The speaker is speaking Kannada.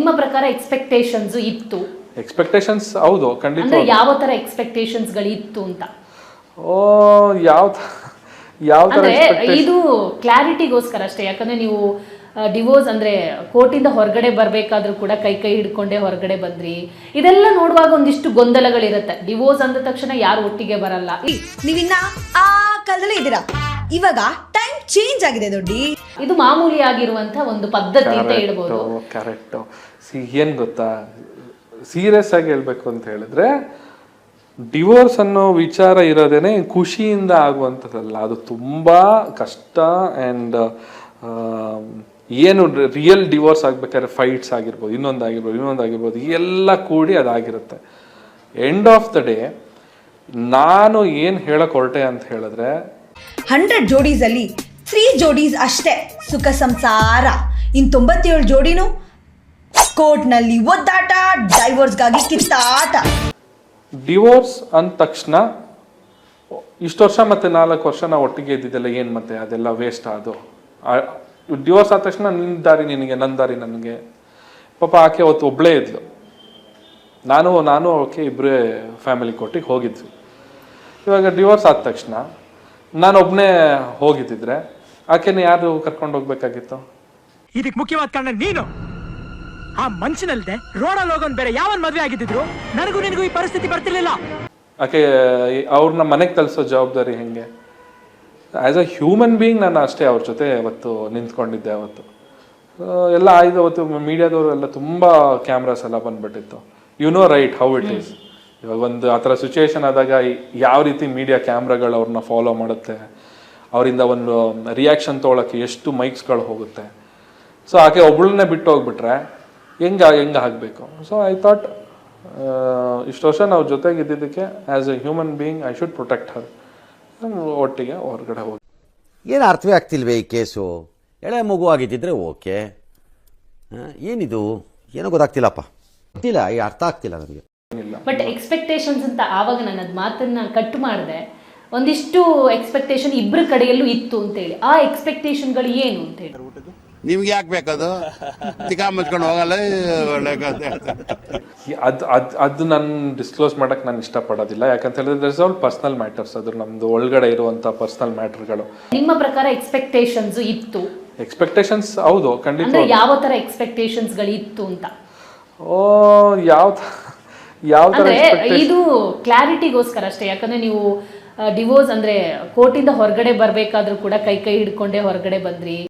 ನಿಮ್ಮ ಪ್ರಕಾರ ಎಕ್ಸ್ಪೆಕ್ಟೇಷನ್ಸ್ ಇತ್ತು? ಎಕ್ಸ್ಪೆಕ್ಟೇಷನ್ಸ್ ಹೌದು ಖಂಡಿತ. ಅಂದ್ರೆ ಯಾವ ತರ ಎಕ್ಸ್ಪೆಕ್ಟೇಷನ್ಸ್ ಗಳು ಇತ್ತು ಅಂತ? ಯಾವ ತರ ಅಂದ್ರೆ ಇದು ಕ್ಲಾರಿಟಿಗೋಸ್ಕರ ಅಷ್ಟೇ. ಯಾಕಂದ್ರೆ ನೀವು ಡಿವೋರ್ಸ್ ಅಂದ್ರೆ ಕೋರ್ಟಿಂದ ಹೊರಗಡೆ ಬರ್ಬೇಕಾದ್ರೂ ಕೂಡ ಕೈ ಹಿಡ್ಕೊಂಡೆ ಹೊರಗಡೆ ಬಂದ್ರಿ. ಇದೆಲ್ಲ ನೋಡುವಾಗ ಒಂದಿಷ್ಟು ಗೊಂದಲಗಳಿರುತ್ತೆ. ಡಿವೋರ್ಸ್ ಅಂದ ತಕ್ಷಣ ಯಾರು ಒಟ್ಟಿಗೆ ಬರಲ್ಲ. ನೀವಿನ್ನ ಆ ಕಾಲದಲ್ಲೇ ಇದ್ದೀರಾ. ಇವಾಗ ಟೈಮ್ ಚೇಂಜ್ ಆಗಿದೆ ದೊಡ್ಡಿ. ಇದು ಮಾಮೂಲಿ ಆಗಿರುವಂತ ಒಂದು ಪದ್ಧತಿ ಅಂತ ಹೇಳ್ಬೋದು. ಕರೆಕ್ಟ್. ಏನ್ ಗೊತ್ತಾ, ಸೀರಿಯಸ್ ಆಗಿ ಹೇಳ್ಬೇಕು ಅಂತ ಹೇಳಿದ್ರೆ ಡಿವೋರ್ಸ್ ಅನ್ನೋ ವಿಚಾರ ಇರೋದೇನೆ ಖುಷಿಯಿಂದ ಆಗುವಂಥದ್ದಲ್ಲ. ಅದು ತುಂಬಾ ಕಷ್ಟ. ಆ್ಯಂಡ್ ಏನು ರಿಯಲ್ ಡಿವೋರ್ಸ್ ಆಗ್ಬೇಕಾದ್ರೆ ಫೈಟ್ಸ್ ಆಗಿರ್ಬೋದು, ಇನ್ನೊಂದಾಗಿರ್ಬೋದು ಎಲ್ಲ ಕೂಡಿ ಅದಾಗಿರುತ್ತೆ. ಎಂಡ್ ಆಫ್ ದ ಡೇ ನಾನು ಏನು ಹೇಳಕ್ ಹೊರಟೆ ಅಂತ ಹೇಳಿದ್ರೆ 100 ಜೋಡೀಸಲ್ಲಿ 3 ಜೋಡೀಸ್ ಅಷ್ಟೇ ಸುಖ ಸಂಸಾರ. ಇನ್ 97 ಜೋಡಿನೂ ಕೋರ್ಟ್ನಲ್ಲಿ ಒದ್ದಾಟ, ಡೈವೋರ್ಸ್ಗಾಗಿ ಕಿತ್ತಾಟ. ಡಿವೋರ್ಸ್ ಅಂದ ತಕ್ಷಣ ಇಷ್ಟು ವರ್ಷ ಮತ್ತೆ 4 ವರ್ಷ ನಾವು ಒಟ್ಟಿಗೆ ಇದ್ದಿದ್ದೆಲ್ಲ ಏನು ಮತ್ತೆ ಅದೆಲ್ಲ ವೇಸ್ಟ್. ಅದು ಡಿವೋರ್ಸ್ ಆದ ತಕ್ಷಣ ನಿನ್ನ ದಾರಿ ನಿನಗೆ, ನನ್ನ ದಾರಿ ನನಗೆ. ಪಾಪ ಆಕೆ ಅವತ್ತು ಒಬ್ಬಳೇ ಇದ್ಲು, ನಾನು ಓಕೆ ಇಬ್ಬರೇ ಫ್ಯಾಮಿಲಿ ಕೋರ್ಟಿಗೆ ಹೋಗಿದ್ವಿ. ಇವಾಗ ಡಿವೋರ್ಸ್ ಆದ ತಕ್ಷಣ ನಾನೊಬ್ಬನೇ ಹೋಗಿದ್ದಿದ್ರೆ ಆಕೆನ ಯಾರು ಕರ್ಕೊಂಡು ಹೋಗ್ಬೇಕಾಗಿತ್ತು? ಇದಕ್ಕೆ ಮುಖ್ಯವಾದ ಕಾರಣ ನೀನು. ಆ ಮನುಷ್ಯನಲ್ಲದೆ ರೋಡಲ್ಲಿ ಹೋಗೋನ್ ಬೇರೆ ಯಾವನ್ ಮದ್ವೆ ಆಗಿದ್ರು ನನಗೂ ನಿನಗೂ ಈ ಪರಿಸ್ಥಿತಿ ಬರ್ತಿರ್ಲಿಲ್ಲ. ಆಕೆ ಅವ್ರನ್ನ ಮನೆಗೆ ತಲುಪಿಸೋ ಜವಾಬ್ದಾರಿ ಹೆಂಗೆ? ಆ್ಯಸ್ ಅ ಹ್ಯೂಮನ್ ಬೀಯಿಂಗ್ ನಾನು ಅಷ್ಟೇ ಅವ್ರ ಜೊತೆ ಅವತ್ತು ನಿಂತ್ಕೊಂಡಿದ್ದೆ. ಅವತ್ತು ಎಲ್ಲ ಆಯ್ತು. ಅವತ್ತು ಮೀಡಿಯಾದವರು ಎಲ್ಲ ತುಂಬ ಕ್ಯಾಮ್ರಾಸ್ ಎಲ್ಲ ಬಂದ್ಬಿಟ್ಟಿತ್ತು. You know right how it is. ಇವಾಗ ಒಂದು ಆ ಥರ ಸಿಚುವೇಶನ್ ಆದಾಗ ಯಾವ ರೀತಿ ಮೀಡಿಯಾ ಕ್ಯಾಮ್ರಾಗಳು ಅವ್ರನ್ನ ಫಾಲೋ ಮಾಡುತ್ತೆ, ಅವರಿಂದ ಒಂದು ರಿಯಾಕ್ಷನ್ ತೊಗೊಳಕ್ಕೆ ಎಷ್ಟು ಮೈಕ್ಸ್ಗಳು ಹೋಗುತ್ತೆ. ಸೊ ಆಕೆ ಒಬ್ಬಳನ್ನೇ ಬಿಟ್ಟು ಹೋಗ್ಬಿಟ್ರೆ ಹೆಂಗೆ ಆಗಬೇಕು? ಸೊ ಐ ಥಾಟ್ ಇಷ್ಟು ವರ್ಷ ನಾವು ಜೊತೆಗಿದ್ದಿದ್ದಕ್ಕೆ as a human being I should protect her. ಒಟ್ಟಿಗೆ ಹೊರಗಡೆ ಹೋಗಿ ಏನು ಅರ್ಥವೇ ಆಗ್ತಿಲ್ವೇ ಈ ಕೇಸು? ಎಳೆ ಮಗು ಆಗಿದ್ದಿದ್ರೆ ಓಕೆ, ಏನಿದು ಏನೋ ಗೊತ್ತಾಗ್ತಿಲ್ಲಪ್ಪ, ಗೊತ್ತಿಲ್ಲ, ಈ ಅರ್ಥ ಆಗ್ತಿಲ್ಲ ನನಗೆ. ಬಟ್ ಎಕ್ಸ್ಪೆಕ್ಟೇಷನ್ಸ್ ಅಂತ ಆವಾಗ ನಾನು ಅದು ಮಾತನ್ನ ಕಟ್ ಮಾಡಿದೆ. ಒಂದಿಷ್ಟು ಎಕ್ಸ್ಪೆಕ್ಟೇಷನ್ ಇಬ್ಬರ ಕಡೆಯಲ್ಲೂ ಇತ್ತು ಅಂತೇಳಿ. ಆ ಎಕ್ಸ್ಪೆಕ್ಟೇಷನ್ಗಳು ಏನು ಅಂತ ಹೇಳಿ ನಿಮ್ಗೆ ಯಾಕೆ ಬೇಕದು? ತಿಕಾ ಮುಚ್ಕೊಂಡು ಹೋಗಲ್ಲ. ಅದು ನಾನು ಡಿಸ್ಕ್ಲೋಸ್ ಮಾಡಕ್ ನಾನು ಇಷ್ಟಪಡೋದಿಲ್ಲ. ಯಾಕಂತ ಹೇಳಿದ್ರೆ ದಟ್ಸ್ ಆಲ್ ಪರ್ಸನಲ್ ಮ್ಯಾಟರ್ಸ್. ಅದು ನಮ್ದು ಒಳಗಡೆ ಇರುವಂತ ಪರ್ಸನಲ್ ಮ್ಯಾಟರ್ಗಳು. ನಿಮ್ಮ ಪ್ರಕಾರ ಎಕ್ಸ್ಪೆಕ್ಟೇಷನ್ಸ್ ಇತ್ತು? ಎಕ್ಸ್ಪೆಕ್ಟೇಷನ್ಸ್ ಹೌದು ಖಂಡಿತ. ಅಂದ್ರೆ ಯಾವ ತರ ಎಕ್ಸ್ಪೆಕ್ಟೇಷನ್ಸ್ ಗಳು ಇತ್ತು ಅಂತ? ಯಾವ ತರ ಇದು ಕ್ಲಾರಿಟಿಗೋಸ್ಕರ ಅಷ್ಟೇ. ಯಾಕಂದ್ರೆ ನೀವು ಡಿವೋರ್ಸ್ ಅಂದ್ರೆ ಕೋರ್ಟಿಂದ ಹೊರಗಡೆ ಬರ್ಬೇಕಾದ್ರೂ ಕೂಡ ಕೈ ಹಿಡ್ಕೊಂಡೆ ಹೊರಗಡೆ ಬಂದ್ರಿ.